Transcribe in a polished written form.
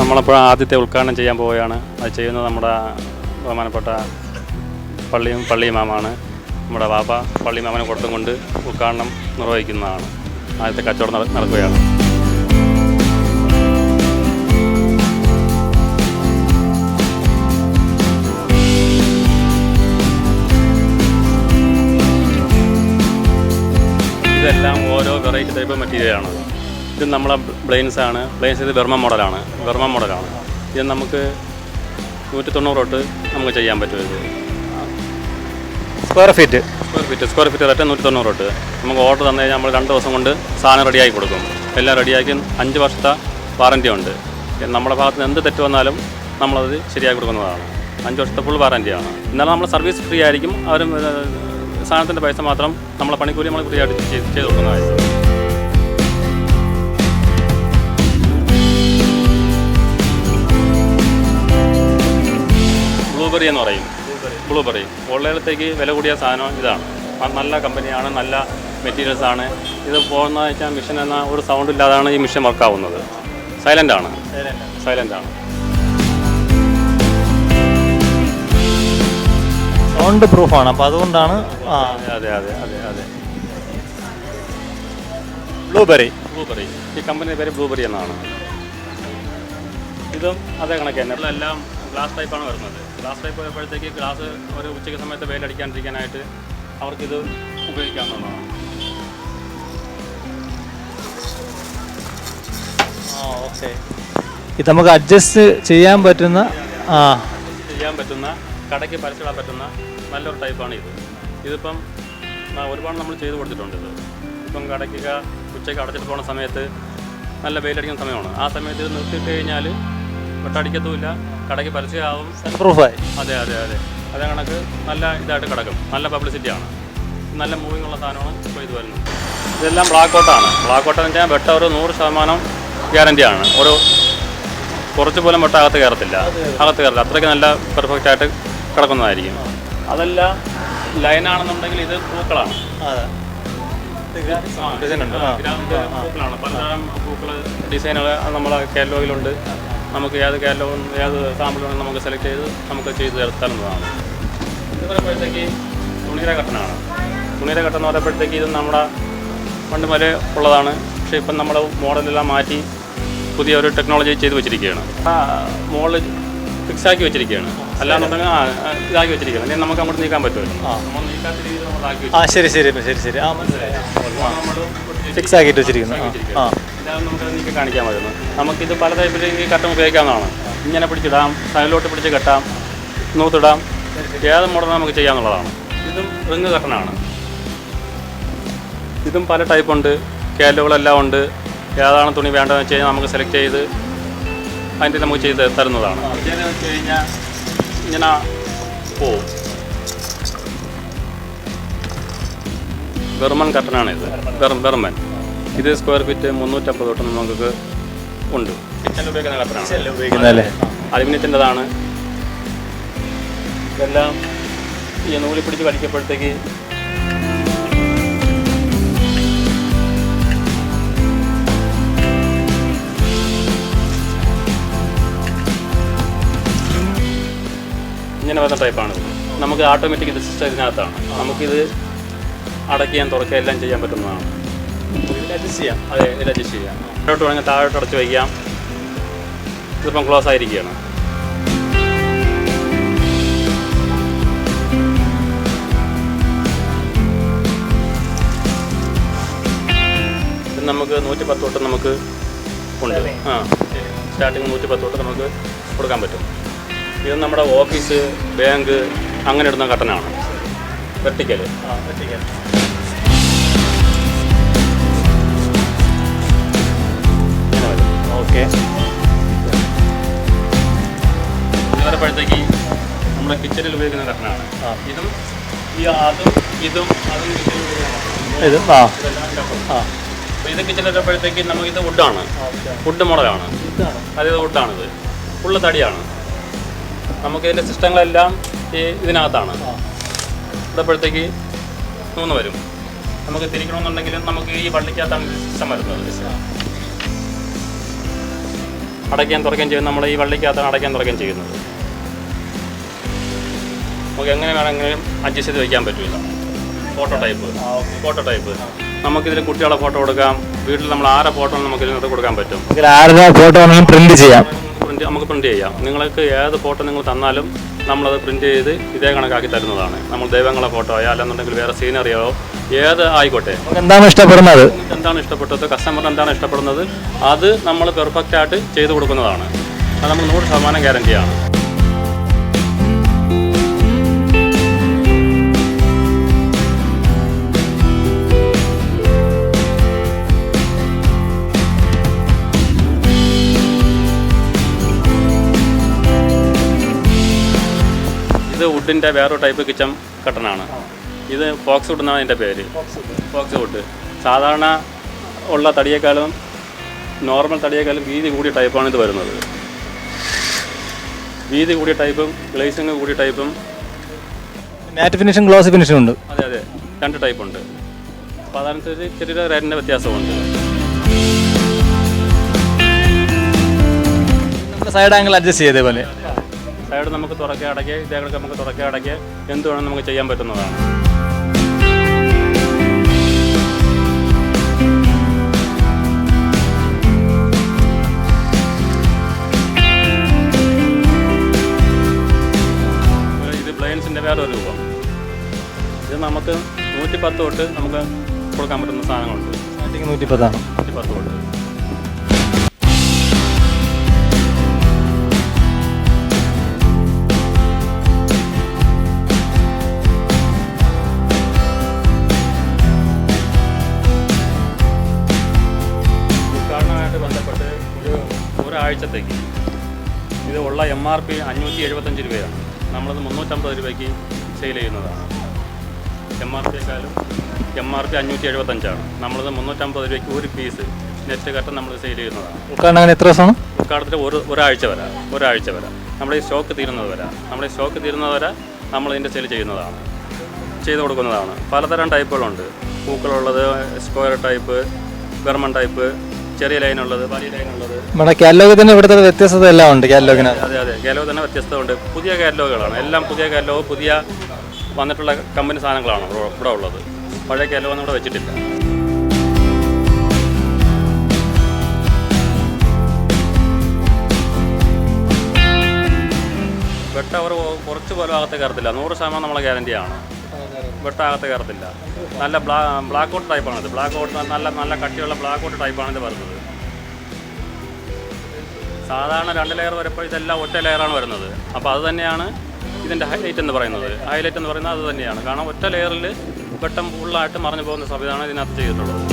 നമ്മളപ്പോൾ ആദ്യത്തെ ഉദ്ഘാടനം ചെയ്യാൻ പോവുകയാണ്. അത് ചെയ്യുന്നത് നമ്മുടെ ബഹുമാനപ്പെട്ട പള്ളി മാമാണ്. നമ്മുടെ വാപ്പ പള്ളി മാമനെ കൊടുത്തും കൊണ്ട് ഉദ്ഘാടനം നിർവഹിക്കുന്നതാണ്. ആദ്യത്തെ കച്ചവടം നടക്കുകയാണ്. ഇതെല്ലാം ഓരോ വെറൈറ്റി ടൈപ്പ് മെറ്റീരിയലാണ്. ഇത് നമ്മളെ ബ്ലെയിൻസാണ്. ബ്ലെയിൻസ് ഇത് വെർമ മോഡലാണ്. ഇത് നമുക്ക് 190 തൊട്ട് നമുക്ക് ചെയ്യാൻ പറ്റും. ഇത് സ്ക്വയർ ഫീറ്റ് റേറ്റ് 190 തൊട്ട് നമുക്ക് ഓർഡർ തന്നു കഴിഞ്ഞാൽ നമ്മൾ 2 ദിവസം കൊണ്ട് സാധനം റെഡിയാക്കി കൊടുക്കും. എല്ലാം റെഡിയാക്കി 5 വർഷത്തെ വാറൻറ്റി ഉണ്ട്. നമ്മുടെ ഭാഗത്ത് നിന്ന് എന്ത് തെറ്റ് വന്നാലും നമ്മളത് ശരിയാക്കി കൊടുക്കുന്നതാണ്. 5 വർഷത്തെ ഫുൾ വാറൻറ്റിയാണ്. എന്നാലും നമ്മൾ സർവീസ് ഫ്രീ ആയിരിക്കും. അവർ സാധനത്തിൻ്റെ പൈസ മാത്രം നമ്മളെ പണിക്കൂലി നമ്മൾ ഫ്രീ ആയിട്ട് ചെയ്ത് കൊടുക്കുന്നതായിരിക്കും. ബ്ലൂബെറി എന്ന് പറയും. ബ്ലൂബെറി ഓൺലൈനിലത്തേക്ക് വില കൂടിയ സാധനം ഇതാണ്. നല്ല കമ്പനിയാണ്, നല്ല മെറ്റീരിയൽസാണ്. ഇത് പോകുന്നത് വെച്ചാൽ മിഷൻ എന്ന ഒരു സൗണ്ട് ഇല്ലാതാണ് ഈ മിഷൻ വർക്കാവുന്നത്. സൈലൻ്റാണ്. സൗണ്ട് പ്രൂഫാണ്. അപ്പോൾ അതുകൊണ്ടാണ്. അതെ. ബ്ലൂബെറി ഈ കമ്പനിയുടെ പേര് ബ്ലൂബെറി എന്നാണ്. ഇതും അതേ കണക്ക് തന്നെ. എല്ലാം ഗ്ലാസ് ടൈപ്പാണ് വരുന്നത്. ഗ്ലാസ് ടൈപ്പ് വരുമ്പോഴത്തേക്ക് ഗ്ലാസ് ഒരു ഉച്ചയ്ക്ക് സമയത്ത് വെയിലടിക്കാണ്ടിരിക്കാനായിട്ട് അവർക്കിത് ഉപയോഗിക്കാവുന്നതാണ്. ഓക്കെ. ഇത് നമുക്ക് അഡ്ജസ്റ്റ് ചെയ്യാൻ പറ്റുന്ന കടയ്ക്ക് പരച്ചിടാൻ പറ്റുന്ന നല്ലൊരു ടൈപ്പാണ് ഇത്. ഇതിപ്പം ഒരുപാട് നമ്മൾ ചെയ്ത് കൊടുത്തിട്ടുണ്ട്. ഇപ്പം കടയ്ക്ക് ഉച്ചയ്ക്ക് അടച്ചിട്ട് പോകുന്ന സമയത്ത് നല്ല വെയിലടിക്കുന്ന സമയമാണ്. ആ സമയത്ത് ഇത് നിർത്തിയിട്ട് കഴിഞ്ഞാൽ വെട്ടടിക്കത്തുമില്ല, കടയ്ക്ക് പരസ്യമാവും. പ്രൂഫായി. അതെ. അതേ കണക്ക് നല്ല ഇതായിട്ട് കിടക്കും. നല്ല പബ്ലിസിറ്റിയാണ്. നല്ല മൂവിങ് ഉള്ള സാധനമാണ് ഇപ്പോൾ ഇത് വരുന്നത്. ഇതെല്ലാം ബ്ലാക്ക് ഔട്ടാണ്. ബ്ലാക്ക് ഔട്ടെന്ന് വെച്ചാൽ വെട്ട ഒരു 100% ഗ്യാരൻറ്റിയാണ്. ഒരു കുറച്ച് പോലും വെട്ട അകത്ത് കയറത്തില്ല. അത്രയ്ക്ക് നല്ല പെർഫെക്റ്റ് ആയിട്ട് കിടക്കുന്നതായിരിക്കും. അതല്ല ലൈനാണെന്നുണ്ടെങ്കിൽ ഇത് പൂക്കളാണ്. പൂക്കളാണ്. പലതരം പൂക്കൾ ഡിസൈനുകൾ നമ്മളെ കാറ്റലോഗിലുണ്ട്. നമുക്ക് ഏത് സാമ്പിൾ വേണമെങ്കിൽ നമുക്ക് സെലക്ട് ചെയ്ത് നമുക്ക് ചെയ്ത് തരുന്നതാണ്. ഇത് പറയുമ്പോഴത്തേക്ക് തുണിയുടെ കട്ടനാണ്. തുണിയുടെ കട്ടൻ എന്ന് പറയുമ്പോഴത്തേക്ക് ഇത് നമ്മുടെ പണ്ട് വരെ ഉള്ളതാണ്. പക്ഷേ ഇപ്പം നമ്മുടെ മോഡലെല്ലാം മാറ്റി പുതിയ ഒരു ടെക്നോളജി ചെയ്ത് വെച്ചിരിക്കുകയാണ്. മോഡൽ ഫിക്സാക്കി വെച്ചിരിക്കുകയാണ്. അല്ലാന്നുണ്ടെങ്കിൽ ഇതാക്കി വെച്ചിരിക്കുകയാണ്. അല്ലെങ്കിൽ നമുക്ക് അങ്ങോട്ട് നീക്കാൻ പറ്റുമല്ലോ. നമ്മൾ നീക്കാത്ത രീതിയിൽ നമ്മളാക്കി ശരി. ഫിക്സ് ആക്കിയിട്ട് വെച്ചിരിക്കുന്നു. ഇതാണ് നമുക്ക് നീക്കി കാണിക്കാൻ പറ്റുന്നത്. നമുക്കിത് പല ടൈപ്പിൽ ഈ കട്ടൻ ഉപയോഗിക്കാവുന്നതാണ്. ഇങ്ങനെ പിടിച്ചിടാം, സൈഡിലോട്ട് പിടിച്ച് കെട്ടാം, നൂത്തിടാം, ഏത് മോഡലും നമുക്ക് ചെയ്യാവുന്നതാണ്. ഇതും റിങ് കട്ടനാണ്. ഇതും പല ടൈപ്പുണ്ട്. കാറ്റലോഗുകളെല്ലാം ഉണ്ട്. ഏതാണ് തുണി വേണ്ടതെന്ന് വെച്ച് കഴിഞ്ഞാൽ നമുക്ക് സെലക്ട് ചെയ്ത് അതിൻ്റെ നമുക്ക് ചെയ്ത് തരുന്നതാണ്. ഇതെന്ന് വെച്ച് കഴിഞ്ഞാൽ ഇങ്ങനെ പോവും. വെർമൻ കട്ടനാണ് ഇത്. വെർമൻ ഇത് സ്ക്വയർ ഫീറ്റ് 350 തൊട്ട് നമുക്ക് ഉണ്ട്. കിച്ചണിൽ ഉപയോഗിക്കുന്ന കട്ടനാണ്. അലുമിനിയത്തിൻ്റെതാണ്. ഇതെല്ലാം ഈ നൂലിൽ പിടിച്ച് വലിക്കപ്പോഴത്തേക്ക് ഇങ്ങനെ വരുന്ന ടൈപ്പാണിത്. നമുക്ക് ഓട്ടോമാറ്റിക് ഇത് സിസ്റ്റം ഇതിനകത്താണ്. നമുക്കിത് അടയ്ക്കാൻ തുറക്കുക എല്ലാം ചെയ്യാൻ പറ്റുന്നതാണ്. അഡ്ജസ്റ്റ് ചെയ്യാം. താഴോട്ട് വേണമെങ്കിൽ താഴോട്ട് അടച്ച് വയ്ക്കാം. ഇതിപ്പം ക്ലോസ് ആയിരിക്കുകയാണ്. ഇത് നമുക്ക് 110 തൊട്ട് നമുക്ക് ഉണ്ട്. സ്റ്റാർട്ടിങ് 110 തൊട്ട് നമുക്ക് കൊടുക്കാൻ പറ്റും. ഇത് നമ്മുടെ ഓഫീസ്, ബാങ്ക് അങ്ങനെ ഇടുന്ന കട്ടനാണ്. വെർട്ടിക്കൽ. ഓക്കെ. ഇത് വരുമ്പോഴത്തേക്ക് നമ്മുടെ കിച്ചണിൽ ഉപയോഗിക്കുന്ന കട്ടനാണ്. ഇതും കിച്ചണിൽ ഇത് കിച്ചണിൽ വരുമ്പോഴത്തേക്ക് നമുക്കിത് വുഡാണ്. വുഡ് മോഡലാണ്. അതായത് വുഡാണിത്. ഫുള്ള് തടിയാണ്. നമുക്കിതിൻ്റെ സിസ്റ്റങ്ങളെല്ലാം ഈ ഇതിനകത്താണ്. ഇതപ്പോഴത്തേക്ക് 3 വരും. നമുക്ക് തിരിക്കണമെന്നുണ്ടെങ്കിലും നമുക്ക് ഈ വള്ളിക്കകത്താണ് സിസ്റ്റം വരുന്നത്. അടയ്ക്കാൻ തുറക്കുകയും ചെയ്യുന്നത് നമ്മൾ ഈ വള്ളിക്കകത്താണ് അടയ്ക്കാൻ തുറക്കുകയും ചെയ്യുന്നത്. നമുക്ക് എങ്ങനെ വേണമെങ്കിലും അഡ്ജസ്റ്റ് ചെയ്ത് വയ്ക്കാൻ പറ്റില്ല. ഫോട്ടോ ടൈപ്പ് നമുക്കിതിൽ കുട്ടികളെ ഫോട്ടോ കൊടുക്കാം, വീട്ടിൽ നമ്മൾ ആരെ ഫോട്ടോ നമുക്ക് ഇതിനകത്ത് കൊടുക്കാൻ പറ്റും. ആരുടെ ഫോട്ടോ വേണമെങ്കിലും പ്രിന്റ് ചെയ്യാം, നമുക്ക് പ്രിന്റ് ചെയ്യാം. നിങ്ങൾക്ക് ഏത് ഫോട്ടോ നിങ്ങൾ തന്നാലും നമ്മളത് പ്രിന്റ് ചെയ്ത് ഇതേ കണക്കാക്കി തരുന്നതാണ്. നമ്മൾ ദൈവങ്ങളെ ഫോട്ടോയോ അല്ലെന്നുണ്ടെങ്കിൽ വേറെ സീനറിയോ ഏത് ആയിക്കോട്ടെ, എന്താണ് ഇഷ്ടപ്പെടുന്നത്, കസ്റ്റമറിന് എന്താണ് ഇഷ്ടപ്പെടുന്നത് അത് നമ്മൾ പെർഫെക്റ്റ് ആയിട്ട് ചെയ്തു കൊടുക്കുന്നതാണ്. അത് നമ്മൾ 100% ഗ്യാരണ്ടിയാണ്. ഇത് വുഡിൻ്റെ വേറൊരു ടൈപ്പ് കിച്ചൺ കട്ടനാണ്. ഇത് ഫോക്സ് വുഡ് എന്നാണ് അതിൻ്റെ പേര്. ഫോക്സ് വുഡ് സാധാരണ ഉള്ള തടിയേക്കാളും നോർമൽ തടിയേക്കാളും വീതി കൂടിയ ടൈപ്പാണ് ഇത് വരുന്നത്. വീതി കൂടിയ ടൈപ്പും ഗ്ലേസിങ് കൂടിയ ടൈപ്പും മാറ്റ് ഫിനിഷും ഗ്ലോസ് ഫിനിഷും ഉണ്ട്. അതെ 2 ടൈപ്പുണ്ട്. അപ്പോൾ അതനുസരിച്ച് ചെറിയ റേറ്റിൻ്റെ വ്യത്യാസമുണ്ട്. നമ്മുടെ സൈഡ് ആംഗിൾ അഡ്ജസ്റ്റ് ചെയ്തേപോലെ സൈഡ് നമുക്ക് തുറക്കുക അടയ്ക്കുക, ഇതേകളൊക്കെ നമുക്ക് തുറക്കുക അടയ്ക്കുക, എന്ത് വേണം നമുക്ക് ചെയ്യാൻ പറ്റുന്നതാണ്. ഇത് ബ്ലൈൻസിൻ്റെ വേറൊരു രൂപം. ഇത് നമുക്ക് 110 തൊട്ട് നമുക്ക് കൊടുക്കാൻ പറ്റുന്ന സാധനങ്ങളുണ്ട്. 110 തൊട്ട്. ബന്ധപ്പെട്ട് ഒരാഴ്ചത്തേക്ക് ഇത് ഉള്ള MRP 575 രൂപയാണ്. നമ്മളത് 350 രൂപയ്ക്ക് സെയിൽ ചെയ്യുന്നതാണ്. MRP 575ആണ്. നമ്മളത് 350 രൂപയ്ക്ക് ഒരു പീസ് നെറ്റ് കട്ടൻ നമ്മൾ സെയിൽ ചെയ്യുന്നതാണ്. ഉദ്ഘാടനം എത്ര ദിവസമാണ്? ഉദ്ഘാടനത്തിൽ ഒരാഴ്ച വരെ നമ്മുടെ ഈ സ്റ്റോക്ക് തീരുന്നത് വരെ നമ്മളിതിൻ്റെ സെയിൽ ചെയ്ത് കൊടുക്കുന്നതാണ്. പലതരം ടൈപ്പുകളുണ്ട്. പൂക്കളുള്ളത്, സ്ക്വയർ ടൈപ്പ്, ബർമൺ ടൈപ്പ്, ചെറിയ ലൈനുള്ളത്, വലിയ ലൈനുള്ളത്. നമ്മുടെ കാറ്റലോഗ് തന്നെ ഇവിടുത്തെ വ്യത്യസ്തത എല്ലാം ഉണ്ട്. കാറ്റലോഗിന് അതെ കാറ്റലോഗ് തന്നെ വ്യത്യസ്തമുണ്ട്. പുതിയ കാറ്റലോഗുകളാണ് എല്ലാം. പുതിയ കാറ്റലോഗ്, പുതിയ വന്നിട്ടുള്ള കമ്പനി സാധനങ്ങളാണ് ഇവിടെ ഉള്ളത്. പഴയ കാറ്റലോഗൊന്നും ഇവിടെ വെച്ചിട്ടില്ല. വെട്ട അവർ കുറച്ച് പോലും അകത്ത് കയറത്തില്ല. 100% നമ്മളെ ഗ്യാരണ്ടിയാണ്. വെട്ടാകത്ത് കയറത്തില്ല. നല്ല ബ്ലാക്ക് ഔട്ട് ടൈപ്പാണിത്. ബ്ലാക്ക് ഔട്ട് നല്ല കട്ടിയുള്ള ബ്ലാക്ക് ഔട്ട് ടൈപ്പാണ് ഇത് വരുന്നത്. സാധാരണ 2 ലെയർ വരുമ്പോൾ ഇതെല്ലാം ഒറ്റ ലെയറാണ് വരുന്നത്. അപ്പോൾ അത് തന്നെയാണ് ഇതിൻ്റെ ഹൈലൈറ്റ് എന്ന് പറയുന്നത്. അത് തന്നെയാണ്. കാരണം ഒറ്റ ലെയറിൽ വെട്ടം ഫുള്ളായിട്ട് മറിഞ്ഞു പോകുന്ന സംവിധാനം ഇതിനകത്ത് ചെയ്തിട്ടുള്ളത്.